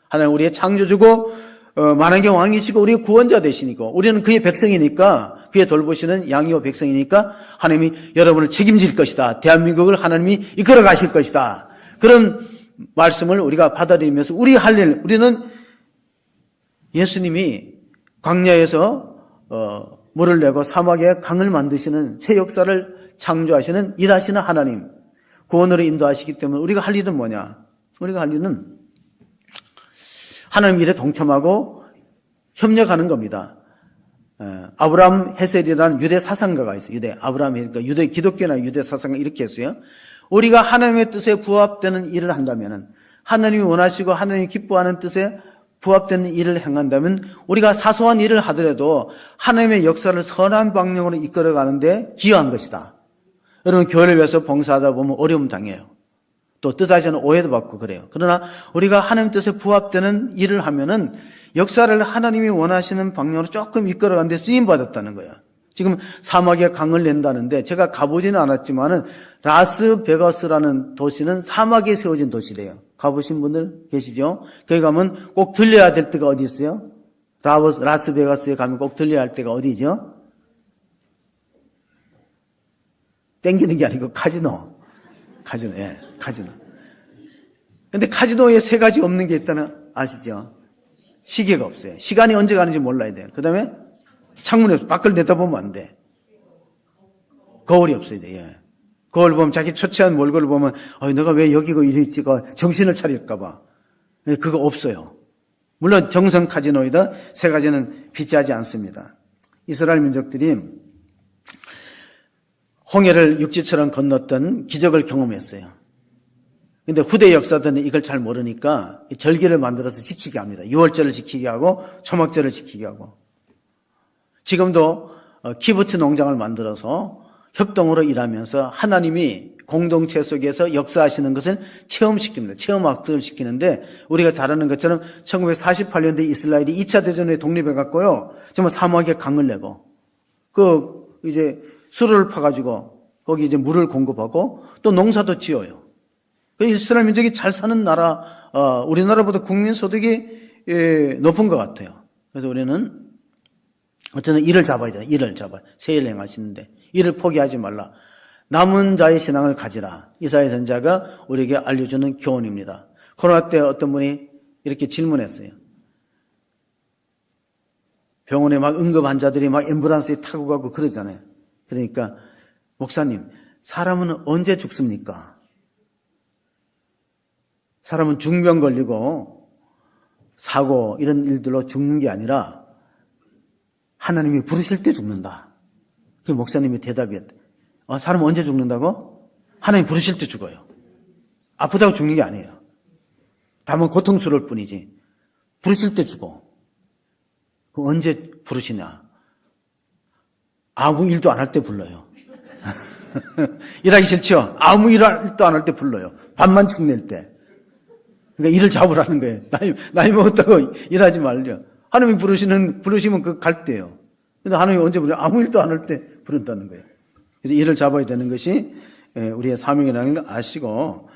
S1: 하나님 우리의 창조주고 만왕의 왕이시고 우리의 구원자 되시니까 우리는 그의 백성이니까, 그의 돌보시는 양이요 백성이니까 하나님이 여러분을 책임질 것이다. 대한민국을 하나님이 이끌어 가실 것이다. 그런 말씀을 우리가 받아들이면서 우리 할 일, 우리는 예수님이 광야에서 물을 내고 사막에 강을 만드시는 새 역사를 창조하시는 일하시는 하나님, 구원으로 인도하시기 때문에 우리가 할 일은 뭐냐? 우리가 할 일은 하나님 일에 동참하고 협력하는 겁니다. 아브라함 헤셀이라는 유대 사상가가 있어요. 아브라함 헤셀, 그러니까 유대 기독교나 유대 사상가 이렇게 했어요. 우리가 하나님의 뜻에 부합되는 일을 한다면은, 하나님이 원하시고 하나님이 기뻐하는 뜻에 부합되는 일을 행한다면 우리가 사소한 일을 하더라도 하나님의 역사를 선한 방향으로 이끌어가는데 기여한 것이다. 여러분, 교회를 위해서 봉사하다 보면 어려움 당해요. 또 뜻하지 않은 오해도 받고 그래요. 그러나 우리가 하나님 뜻에 부합되는 일을 하면은 역사를 하나님이 원하시는 방향으로 조금 이끌어가는데 쓰임받았다는 거예요. 지금 사막에 강을 낸다는데 제가 가보지는 않았지만은 라스베가스라는 도시는 사막에 세워진 도시래요. 가보신 분들 계시죠? 거기 가면 꼭 들려야 될 때가 어디 있어요? 라스베가스에 가면 꼭 들려야 할 때가 어디죠? 땡기는 게 아니고 카지노, 예, 카지노. 근데 카지노에 세 가지 없는 게 있다는 아시죠? 시계가 없어요. 시간이 언제 가는지 몰라야 돼요. 그 다음에 창문이 없어요. 밖을 내다보면 안 돼. 거울이 없어야 돼. 예. 거울 보면 자기 처치한 몰골을 보면 내가 왜 여기고 이리 있지? 정신을 차릴까 봐. 그거 없어요. 물론 정성 카지노이다 세 가지는 비치하지 않습니다. 이스라엘 민족들이 홍해를 육지처럼 건넜던 기적을 경험했어요. 근데 후대 역사들은 이걸 잘 모르니까 절기를 만들어서 지키게 합니다. 6월절을 지키게 하고 초막절을 지키게 하고. 지금도 키부츠 농장을 만들어서 협동으로 일하면서 하나님이 공동체 속에서 역사하시는 것을 체험시킵니다. 체험학습을 시키는데, 우리가 잘 아는 것처럼 1948년도에 이스라엘이 2차 대전에 독립해갖고요, 정말 사막에 강을 내고, 이제 수로를 파가지고 거기 이제 물을 공급하고 또 농사도 지어요. 그 이스라엘 민족이 잘 사는 나라, 우리나라보다 국민 소득이 높은 것 같아요. 그래서 우리는 어쨌든 일을 잡아야 돼요. 일을 잡아야. 새 일을 행하시는데 일을 포기하지 말라. 남은 자의 신앙을 가지라. 이사야 선지자가 우리에게 알려주는 교훈입니다. 코로나 때 어떤 분이 이렇게 질문했어요. 병원에 막 응급 환자들이 막 앰뷸런스에 타고 가고 그러잖아요. 그러니까 목사님, 사람은 언제 죽습니까? 사람은 중병 걸리고 사고 이런 일들로 죽는 게 아니라 하나님이 부르실 때 죽는다. 그게 목사님의 대답이었대. 사람은 언제 죽는다고? 하나님 부르실 때 죽어요. 아프다고 죽는 게 아니에요. 다만 고통스러울 뿐이지. 부르실 때 죽어. 언제 부르시냐? 아무 일도 안 할 때 불러요. 일하기 싫죠? 아무 일도 안 할 때 불러요. 밥만 축낼 때. 그러니까 일을 잡으라는 거예요. 나이 먹었다고 일하지 말려. 하나님이 부르시면 그 갈 때예요. 근데 하나님이 언제 부르요? 아무 일도 안 할 때 부른다는 거예요. 그래서 일을 잡아야 되는 것이 우리의 사명이라는 걸 아시고,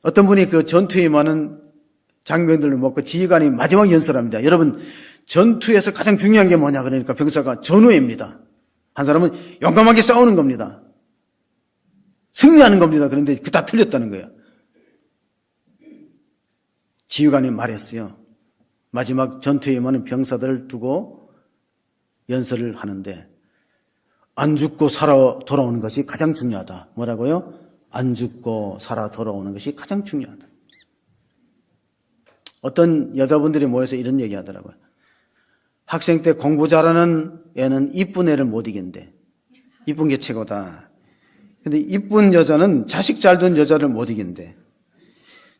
S1: 어떤 분이 그 전투에 많은 장병들을 먹고 지휘관이 마지막 연설합니다. 여러분, 전투에서 가장 중요한 게 뭐냐? 그러니까 병사가 전후회입니다. 한 사람은 용감하게 싸우는 겁니다. 승리하는 겁니다. 그런데 그 다 틀렸다는 거예요. 지휘관이 말했어요. 마지막 전투에 임하는 병사들을 두고 연설을 하는데 안 죽고 살아 돌아오는 것이 가장 중요하다. 뭐라고요? 안 죽고 살아 돌아오는 것이 가장 중요하다. 어떤 여자분들이 모여서 이런 얘기 하더라고요. 학생 때 공부 잘하는 애는 이쁜 애를 못 이긴대. 이쁜 게 최고다. 근데 이쁜 여자는 자식 잘 둔 여자를 못 이긴대.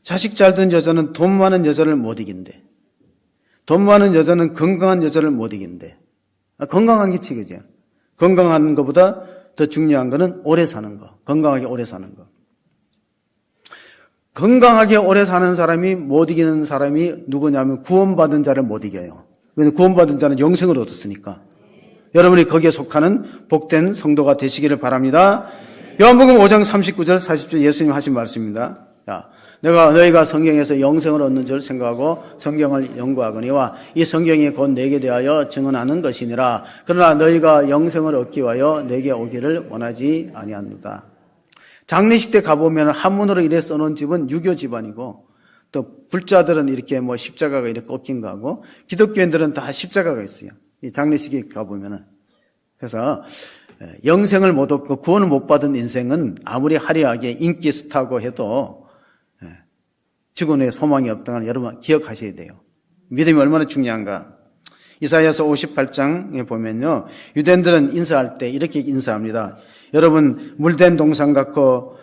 S1: 자식 잘 둔 여자는 돈 많은 여자를 못 이긴대. 돈 많은 여자는 건강한 여자를 못 이긴대. 건강한 게 최고죠. 건강한 것보다 더 중요한 거는 오래 사는 거. 건강하게 오래 사는 거. 건강하게 오래 사는 사람이 못 이기는 사람이 누구냐면 구원받은 자를 못 이겨요. 왜냐하면 구원받은 자는 영생을 얻었으니까. 여러분이 거기에 속하는 복된 성도가 되시기를 바랍니다. 요한복음 5장 39절 40절 예수님 하신 말씀입니다. 자, 내가 너희가 성경에서 영생을 얻는 줄 생각하고 성경을 연구하거니와 이 성경이 곧 내게 대하여 증언하는 것이니라. 그러나 너희가 영생을 얻기 위하여 내게 오기를 원하지 아니합니다. 장례식 때 가보면 한문으로 이래 써놓은 집은 유교 집안이고 또 불자들은 이렇게 뭐 십자가가 이렇게 꺾인 거하고 기독교인들은 다 십자가가 있어요. 이 장례식에 가보면은. 그래서 영생을 못 얻고 구원을 못 받은 인생은 아무리 화려하게 인기 스타고 해도 죽은 후에 소망이 없다는 걸 여러분 기억하셔야 돼요. 믿음이 얼마나 중요한가. 이사야서 58장에 보면요. 유대인들은 인사할 때 이렇게 인사합니다. 여러분 물된 동상 같고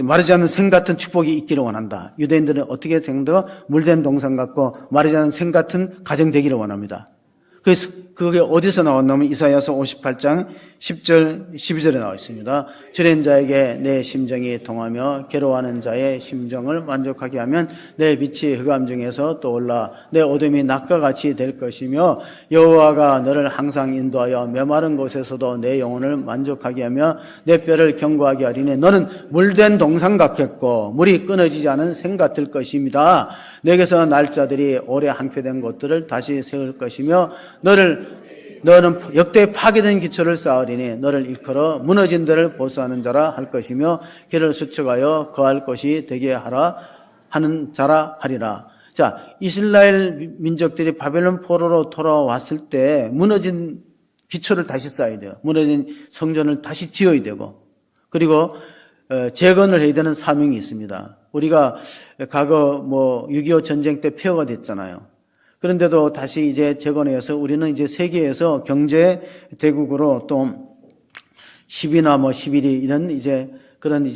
S1: 마르지 않는 생 같은 축복이 있기를 원한다. 유대인들은 어떻게 생각해요? 물된 동상 같고 마르지 않는 생 같은 가정 되기를 원합니다. 그래서 그게 어디서 나왔냐면 이사야서 58장 10절 12절에 나와 있습니다. 주는 자에게 내 심정이 통하며 괴로워하는 자의 심정을 만족하게 하면 내 빛이 흑암 중에서 떠올라 내 어둠이 낮과 같이 될 것이며 여호와가 너를 항상 인도하여 메마른 곳에서도 내 영혼을 만족하게 하며 내 뼈를 견고하게 하리니 너는 물된 동상 같겠고 물이 끊어지지 않은 생 같을 것입니다. 내게서 날짜들이 오래 항폐된 곳들을 다시 세울 것이며 너는 역대 파괴된 기초를 쌓으리니 너를 일컬어 무너진 데를 보수하는 자라 할 것이며 길을 수축하여 거할 곳이 되게 하라 하는 자라 하리라. 자, 이스라엘 민족들이 바벨론 포로로 돌아왔을 때 무너진 기초를 다시 쌓아야 돼요. 무너진 성전을 다시 지어야 되고 그리고 재건을 해야 되는 사명이 있습니다. 우리가 과거 6.25 전쟁 때 폐허가 됐잖아요. 그런데도 다시 이제 재건해서 우리는 이제 세계에서 경제 대국으로 또 10위나 11위 이런 그런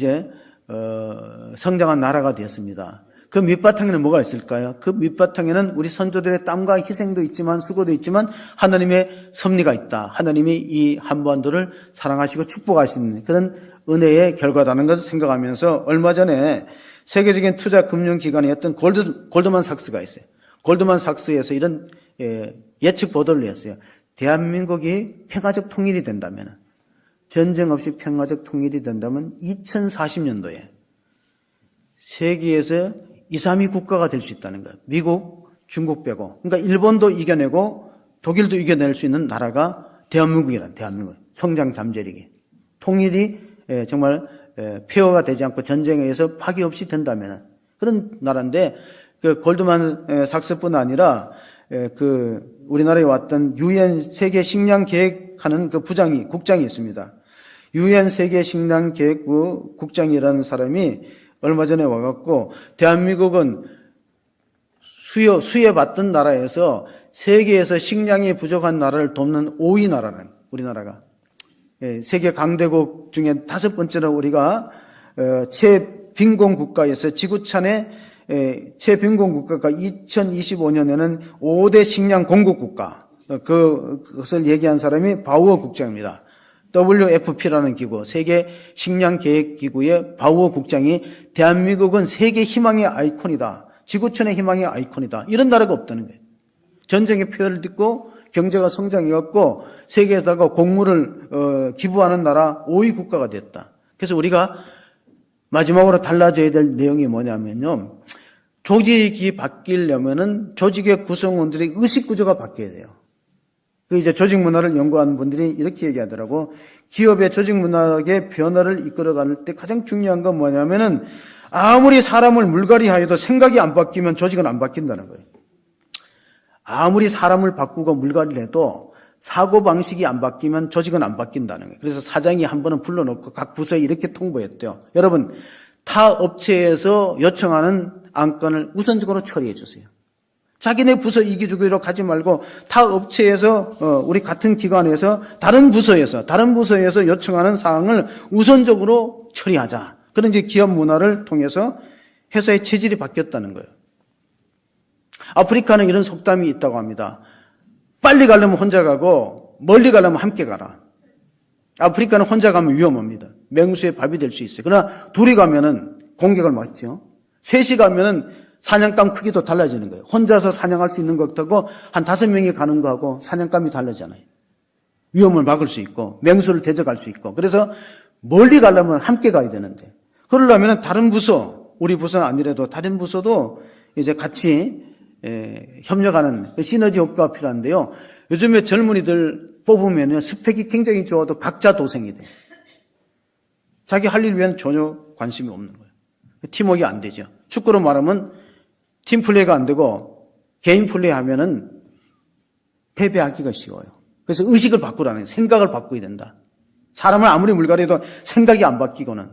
S1: 성장한 나라가 되었습니다. 그 밑바탕에는 뭐가 있을까요? 그 밑바탕에는 우리 선조들의 땀과 희생도 있지만 수고도 있지만 하나님의 섭리가 있다. 하나님이 이 한반도를 사랑하시고 축복하시는 그런 은혜의 결과다는 것을 생각하면서 얼마 전에 세계적인 투자 금융기관이었던 골드만 삭스가 있어요. 골드만 삭스에서 이런 예측 보도를 했어요. 대한민국이 평화적 통일이 된다면, 전쟁 없이 평화적 통일이 된다면 2040년도에 세계에서 2, 3위 국가가 될 수 있다는 거예요. 미국, 중국 빼고. 그러니까 일본도 이겨내고 독일도 이겨낼 수 있는 나라가 대한민국. 성장 잠재력이. 통일이 정말 폐허가 되지 않고 전쟁에 의해서 파괴 없이 된다면 그런 나라인데 그 골드만 삭스뿐 아니라 그 우리나라에 왔던 유엔 세계 식량 계획하는 그 국장이 있습니다. 유엔 세계 식량 계획부 국장이라는 사람이 얼마 전에 와갖고 대한민국은 수혜받던 나라에서 세계에서 식량이 부족한 나라를 돕는 5위 나라는 우리나라가 세계 강대국 중에 5번째로 우리가 최빈곤 국가에서 지구촌의 최빈곤 국가가 2025년에는 5대 식량 공급 국가 그것을 얘기한 사람이 바우어 국장입니다. WFP라는 기구, 세계 식량 계획 기구의 바우어 국장이 대한민국은 세계 희망의 아이콘이다. 지구촌의 희망의 아이콘이다. 이런 나라가 없다는 거예요. 전쟁의 폐해를 딛고 경제가 성장해갖고 세계에다가 곡물을 기부하는 나라 5위 국가가 됐다. 그래서 우리가 마지막으로 달라져야 될 내용이 뭐냐면요. 조직이 바뀌려면은 조직의 구성원들의 의식 구조가 바뀌어야 돼요. 그 이제 조직 문화를 연구하는 분들이 이렇게 얘기하더라고. 기업의 조직 문화의 변화를 이끌어갈 때 가장 중요한 건 뭐냐면은 아무리 사람을 물갈이하여도 생각이 안 바뀌면 조직은 안 바뀐다는 거예요. 아무리 사람을 바꾸고 물갈이를 해도 사고방식이 안 바뀌면 조직은 안 바뀐다는 거예요. 그래서 사장이 한 번은 불러놓고 각 부서에 이렇게 통보했대요. 여러분, 타 업체에서 요청하는 안건을 우선적으로 처리해 주세요. 자기네 부서 이기주기로 가지 말고 타 업체에서 우리 같은 기관에서 다른 부서에서 요청하는 사항을 우선적으로 처리하자. 그런 이제 기업 문화를 통해서 회사의 체질이 바뀌었다는 거예요. 아프리카는 이런 속담이 있다고 합니다. 빨리 가려면 혼자 가고 멀리 가려면 함께 가라. 아프리카는 혼자 가면 위험합니다. 맹수의 밥이 될 수 있어요. 그러나 둘이 가면은 공격을 막죠. 셋이 가면은 사냥감 크기도 달라지는 거예요. 혼자서 사냥할 수 있는 것하고 한 5명이 가는 거하고 사냥감이 다르잖아요. 위험을 막을 수 있고 맹수를 대적할 수 있고. 그래서 멀리 가려면 함께 가야 되는데 그러려면 다른 부서, 우리 부서는 아니라도 다른 부서도 이제 같이 협력하는 시너지 효과가 필요한데요. 요즘에 젊은이들 뽑으면 스펙이 굉장히 좋아도 각자 도생이 돼. 자기 할 일 위한 전혀 관심이 없는 거예요. 팀워크가 안 되죠. 축구로 말하면 팀 플레이가 안 되고 개인 플레이 하면은 패배하기가 쉬워요. 그래서 의식을 바꾸라는 거예요. 생각을 바꿔야 된다. 사람을 아무리 물갈이해도 생각이 안 바뀌고는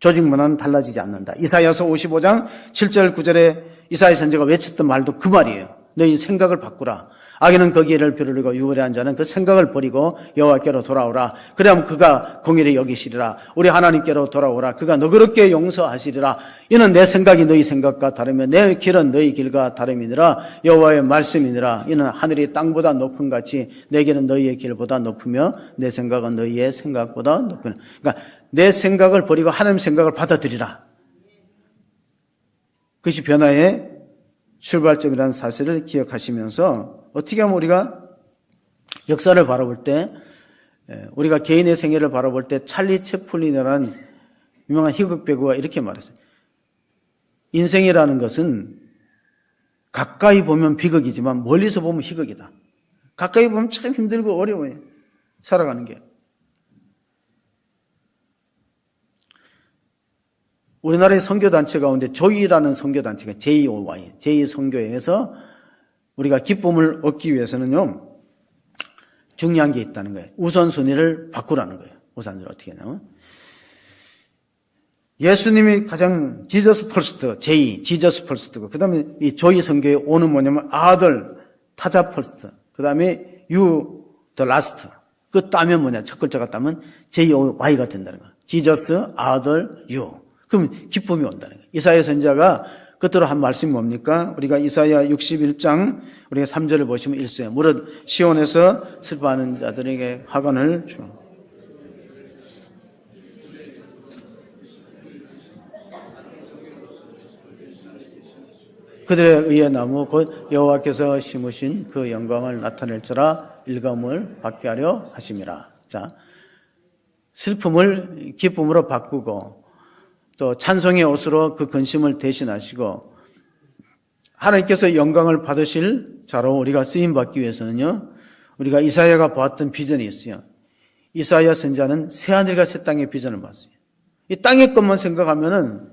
S1: 조직 문화는 달라지지 않는다. 이사야서 55장 7절 9절에 이사야 선지자가 외쳤던 말도 그 말이에요. 너희 생각을 바꾸라. 악인은 거기에를 벼르고 유월한 자는 그 생각을 버리고 여호와께로 돌아오라. 그래야면 그가 공의를 여기시리라. 우리 하나님께로 돌아오라. 그가 너그럽게 용서하시리라. 이는 내 생각이 너희 생각과 다르며 내 길은 너희 길과 다름이니라. 여호와의 말씀이니라. 이는 하늘이 땅보다 높은 같이 내 길은 너희의 길보다 높으며 내 생각은 너희의 생각보다 높으며. 그러니까 내 생각을 버리고 하나님 생각을 받아들이라. 그것이 변화의 출발점이라는 사실을 기억하시면서 어떻게 하면 우리가 역사를 바라볼 때 우리가 개인의 생애를 바라볼 때 찰리 채플린이라는 유명한 희극 배우가 이렇게 말했어요. 인생이라는 것은 가까이 보면 비극이지만 멀리서 보면 희극이다. 가까이 보면 참 힘들고 어려워요. 살아가는 게. 우리나라의 선교단체 가운데 조이라는 선교단체가 JOY, 제2선교회에서 우리가 기쁨을 얻기 위해서는요, 중요한 게 있다는 거예요. 우선순위를 바꾸라는 거예요. 우선순위를 어떻게 하냐면, 예수님이 가장 지저스 퍼스트, 지저스 퍼스트고, 그 다음에 이 조이 선교의 오는 뭐냐면 아들, 타자 퍼스트, 그 다음에 더 라스트. 그 따면 뭐냐, 첫 글자가 따면 JOY가 된다는 거예요. 지저스, 아들, 그럼 기쁨이 온다는 거예요. 이사야 선지자가 그때로 한 말씀이 뭡니까? 우리가 이사야 61장 우리가 3절을 보시면 일수에 무릇 시온에서 슬퍼하는 자들에게 화관을 주. 그들의 의의 나무 곧 여호와께서 심으신 그 영광을 나타낼지라 일감을 받게 하려 하심이라. 자, 슬픔을 기쁨으로 바꾸고 또 찬송의 옷으로 그 근심을 대신하시고 하나님께서 영광을 받으실 자로 우리가 쓰임받기 위해서는요, 우리가 이사야가 보았던 비전이 있어요. 이사야 선지자는 새하늘과 새 땅의 비전을 봤어요. 이 땅의 것만 생각하면은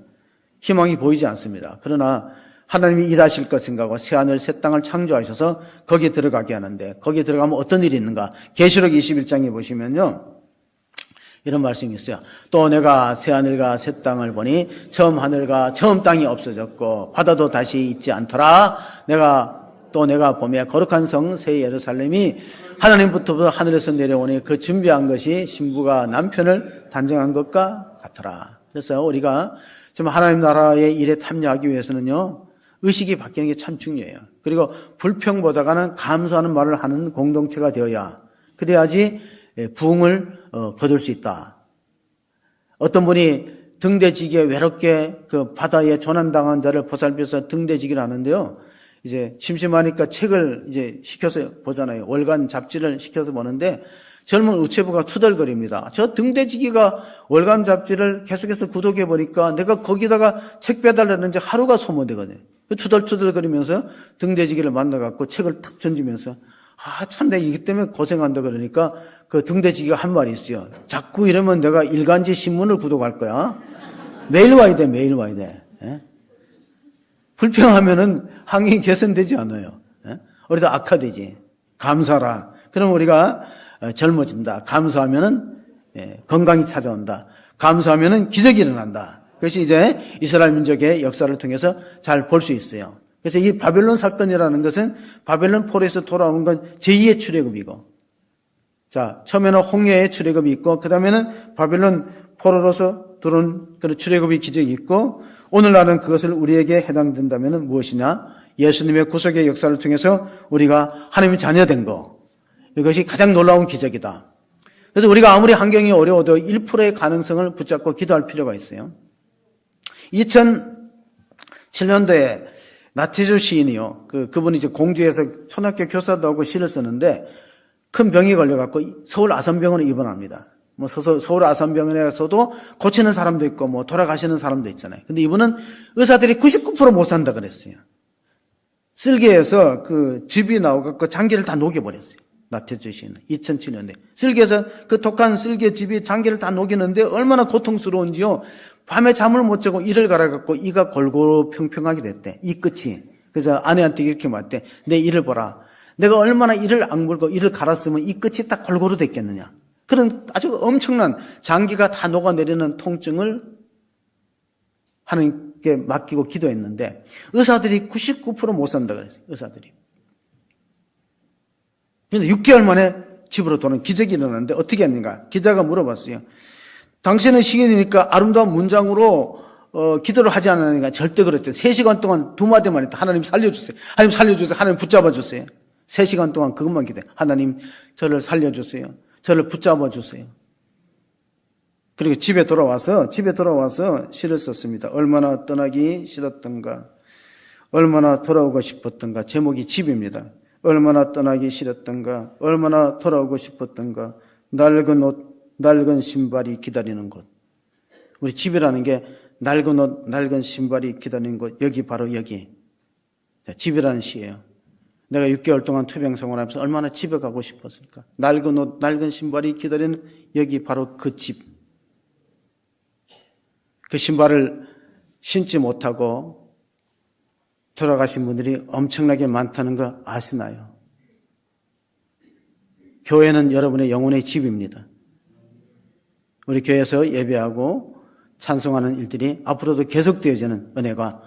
S1: 희망이 보이지 않습니다. 그러나 하나님이 일하실 것 생각하고 새하늘 새 땅을 창조하셔서 거기에 들어가게 하는데 거기에 들어가면 어떤 일이 있는가? 계시록 21장에 보시면요, 이런 말씀이 있어요. 또 내가 새하늘과 새 땅을 보니 처음 하늘과 처음 땅이 없어졌고 바다도 다시 있지 않더라. 내가 보며 거룩한 성 새 예루살렘이 하나님부터 하늘에서 내려오니 그 준비한 것이 신부가 남편을 단정한 것과 같더라. 그래서 우리가 지금 하나님 나라의 일에 참여하기 위해서는요, 의식이 바뀌는 게 참 중요해요. 그리고 불평보다는 감사하는 말을 하는 공동체가 되어야 그래야지 부흥을 거둘 수 있다. 어떤 분이 등대지기에 외롭게 그 바다에 조난당한 자를 보살펴서 등대지기를 하는데요. 이제 심심하니까 책을 이제 시켜서 보잖아요. 월간 잡지를 시켜서 보는데 젊은 우체부가 투덜거립니다. 저 등대지기가 월간 잡지를 계속해서 구독해 보니까 내가 거기다가 책 배달하는지 하루가 소모되거든요. 투덜투덜거리면서 등대지기를 만나갖고 책을 탁 던지면서 참 내가 이기 때문에 고생한다 그러니까 그 등대지기가 한 말이 있어요. 자꾸 이러면 내가 일간지 신문을 구독할 거야. 매일 와야 돼, 매일 와야 돼. 예? 불평하면은 환경이 개선되지 않아요. 예? 우리도 악화되지. 감사라. 그럼 우리가 젊어진다. 감사하면은 건강이 찾아온다. 감사하면은 기적이 일어난다. 그것이 이제 이스라엘 민족의 역사를 통해서 잘 볼 수 있어요. 그래서 이 바벨론 사건이라는 것은 바벨론 포로에서 돌아온 건 제2의 출애굽이고, 자 처음에는 홍해의 출애굽이 있고, 그 다음에는 바벨론 포로로서 들어온 그런 출애굽의 기적이 있고, 오늘날은 그것을 우리에게 해당된다면 무엇이냐? 예수님의 구속의 역사를 통해서 우리가 하나님의 자녀된 거. 이것이 가장 놀라운 기적이다. 그래서 우리가 아무리 환경이 어려워도 1%의 가능성을 붙잡고 기도할 필요가 있어요. 2007년도에 나태주 시인이요. 그분이 이제 공주에서 초등학교 교사도 하고 시를 썼는데 큰 병이 걸려갖고 서울 아산병원에 입원합니다. 뭐 서울 아산병원에서도 고치는 사람도 있고 뭐 돌아가시는 사람도 있잖아요. 근데 이분은 의사들이 99% 못 산다 그랬어요. 쓸개에서 그 즙이 나와갖고 장기를 다 녹여버렸어요. 나태주 시인은 2007년에 쓸개에서 그 독한 쓸개즙이 장기를 다 녹이는데 얼마나 고통스러운지요. 밤에 잠을 못 자고 이를 갈아갖고 이가 골고루 평평하게 됐대. 이 끝이. 그래서 아내한테 이렇게 말했대. 내 이를 보라. 내가 얼마나 이를 악물고 이를 갈았으면 이 끝이 딱 골고루 됐겠느냐. 그런 아주 엄청난 장기가 다 녹아내리는 통증을 하나님께 맡기고 기도했는데 의사들이 99% 못 산다 그랬어요. 의사들이. 그런데 6개월 만에 집으로 돌아오는 기적이 일어났는데 어떻게 했는가? 기자가 물어봤어요. 당신은 시인이니까 아름다운 문장으로 기도를 하지 않으니까 절대 그랬죠. 3시간 동안 2마디만 했다. 하나님 살려주세요. 하나님 살려주세요. 하나님 붙잡아주세요. 3시간 동안 그것만 기도해. 하나님 저를 살려주세요. 저를 붙잡아주세요. 그리고 집에 돌아와서 시를 썼습니다. 얼마나 떠나기 싫었던가. 얼마나 돌아오고 싶었던가. 제목이 집입니다. 얼마나 떠나기 싫었던가. 얼마나 돌아오고 싶었던가. 낡은 옷, 낡은 신발이 기다리는 곳. 우리 집이라는 게 낡은 옷, 낡은 신발이 기다리는 곳. 여기 바로 여기. 집이라는 시예요. 내가 6개월 동안 투병 생활하면서 얼마나 집에 가고 싶었을까. 낡은 옷, 낡은 신발이 기다리는 여기 바로 그 집. 그 신발을 신지 못하고 돌아가신 분들이 엄청나게 많다는 거 아시나요? 교회는 여러분의 영혼의 집입니다. 우리 교회에서 예배하고 찬송하는 일들이 앞으로도 계속되어지는 은혜가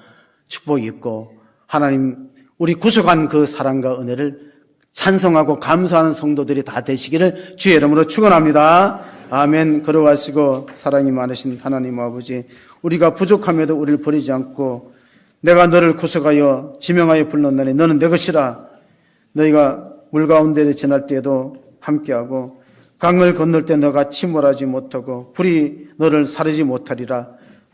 S1: 축복이 있고 하나님 우리 구속한 그 사랑과 은혜를 찬송하고 감사하는 성도들이 다 되시기를 주의 이름으로 축원합니다. 아멘. 걸어가시고 사랑이 많으신 하나님 아버지, 우리가 부족함에도 우리를 버리지 않고 내가 너를 구속하여 지명하여 불렀나니 너는 내 것이라. 너희가 물 가운데 지날 때에도 함께하고 강을 건널 때 너가 침몰하지 못하고 불이 너를 사르지 못하리라.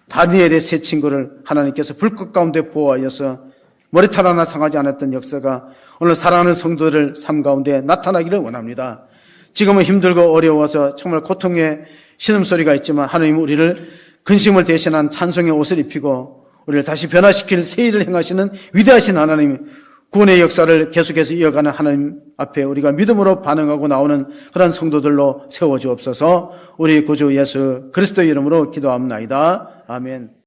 S1: 다니엘의 세 친구를 하나님께서 불꽃 가운데 보호하여서 머리털 하나 상하지 않았던 역사가 오늘 사랑하는 성도들 삶 가운데 나타나기를 원합니다. 지금은 힘들고 어려워서 정말 고통의 신음소리가 있지만 하나님 우리를 근심을 대신한 찬송의 옷을 입히고 우리를 다시 변화시킬 새 일을 행하시는 위대하신 하나님, 구원의 역사를 계속해서 이어가는 하나님 앞에 우리가 믿음으로 반응하고 나오는 그런 성도들로 세워주옵소서. 우리 구주 예수 그리스도의 이름으로 기도합나이다. 아멘.